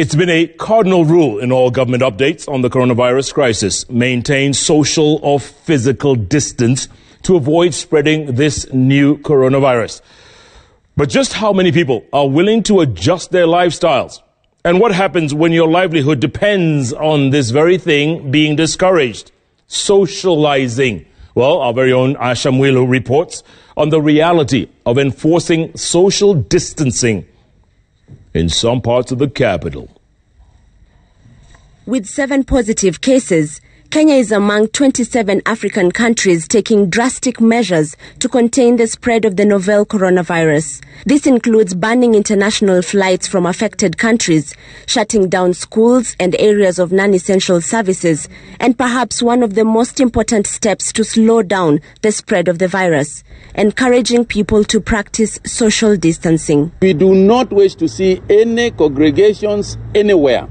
It's been a cardinal rule in all government updates on the coronavirus crisis. Maintain social or physical distance to avoid spreading this new coronavirus. But just how many people are willing to adjust their lifestyles? And what happens when your livelihood depends on this very thing being discouraged? Socializing. Well, our very own Asha Mwilu reports on the reality of enforcing social distancing in some parts of the capital. With 7 positive cases, Kenya is among 27 African countries taking drastic measures to contain the spread of the novel coronavirus. This includes banning international flights from affected countries, shutting down schools and areas of non-essential services, and perhaps one of the most important steps to slow down the spread of the virus, encouraging people to practice social distancing. We do not wish to see any congregations anywhere.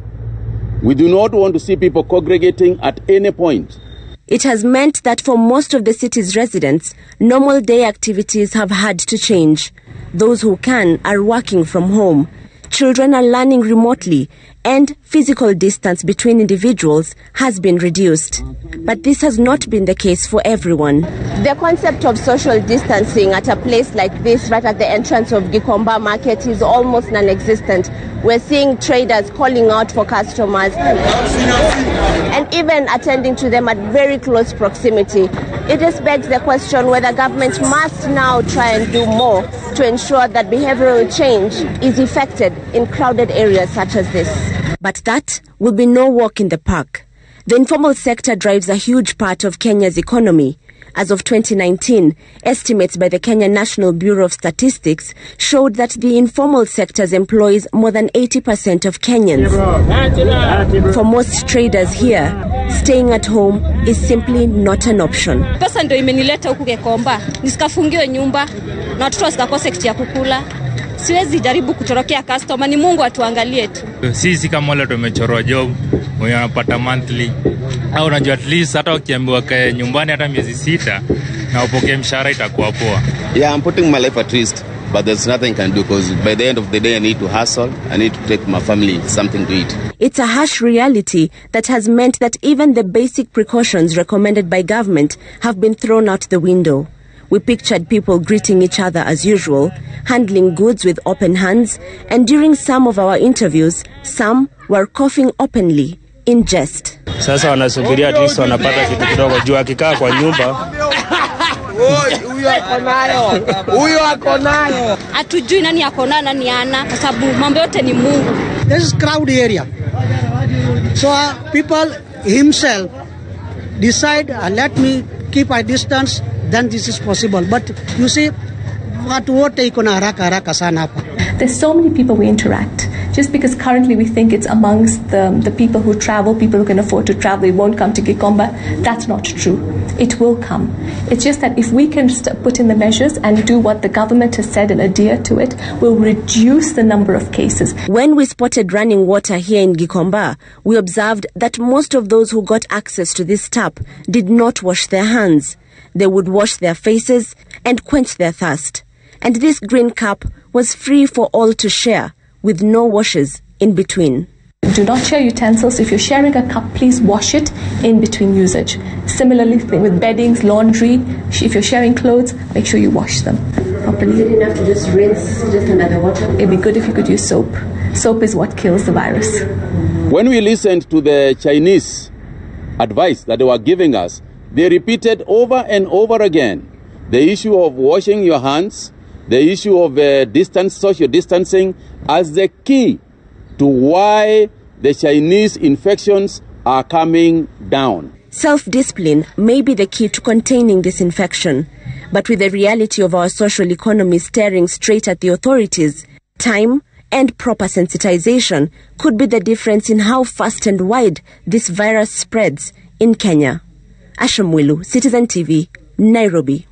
We do not want to see people congregating at any point. It has meant that for most of the city's residents, normal day activities have had to change. Those who can are working from home. Children are learning remotely, and physical distance between individuals has been reduced. But this has not been the case for everyone. The concept of social distancing at a place like this, right at the entrance of Gikomba Market, is almost non-existent. We're seeing traders calling out for customers and even attending to them at very close proximity. It just begs the question whether government must now try and do more to ensure that behavioral change is effected in crowded areas such as this. But that will be no walk in the park. The informal sector drives a huge part of Kenya's economy. As of 2019, estimates by the Kenya National Bureau of Statistics showed that the informal sector employs more than 80% of Kenyans. For most traders here, staying at home is simply not an option. Pesa ndio imenileta huku Gikomba. Nisikafungiwe nyumba na watoto wasikakose kitu ya kukula. Siwezi jaribu kutorokea customer, ni Mungu atuangalie tu. Sisi kama wale tumechorwa job, wenye wanapata monthly. Au unajua at least hata ukiambiwa kae nyumbani hata miezi 6 na upokee mshahara itakuwa poa. Yeah, I'm putting my life at risk, but there's nothing I can do because by the end of the day I need to hustle. I need to take my family something to eat. It's a harsh reality that has meant that even the basic precautions recommended by government have been thrown out the window. We pictured people greeting each other as usual, handling goods with open hands, and during some of our interviews, some were coughing openly in jest. Sasa wanasubiria at least wanapata kitu kidogo juu akikaa kwa nyumba. Huyo ako nayo. Hatujui nani ako nayo nani hana kwa sababu mambo yote ni Mungu. This is crowd area. So people himself decide let me keep a distance, then this is possible. But you see, watu wote iko na haraka sana hapa. There's so many people we interact. Just because currently we think it's amongst the people who travel, people who can afford to travel, they won't come to Gikomba. That's not true. It will come. It's just that if we can put in the measures and do what the government has said and adhere to it, we'll reduce the number of cases. When we spotted running water here in Gikomba, we observed that most of those who got access to this tap did not wash their hands. They would wash their faces and quench their thirst. And this green cup was free for all to share, with no washes in between. Do not share utensils. If you're sharing a cup, please wash it in between usage. Similarly, with beddings, laundry, if you're sharing clothes, make sure you wash them properly. Is it enough to just rinse just under the water? It'd be good if you could use soap. Soap is what kills the virus. When we listened to the Chinese advice that they were giving us, they repeated over and over again the issue of washing your hands, the issue of social distancing as the key to why the Chinese infections are coming down. Self-discipline may be the key to containing this infection. But with the reality of our social economy staring straight at the authorities, time and proper sensitization could be the difference in how fast and wide this virus spreads in Kenya. Asha Mwilu, Citizen TV, Nairobi.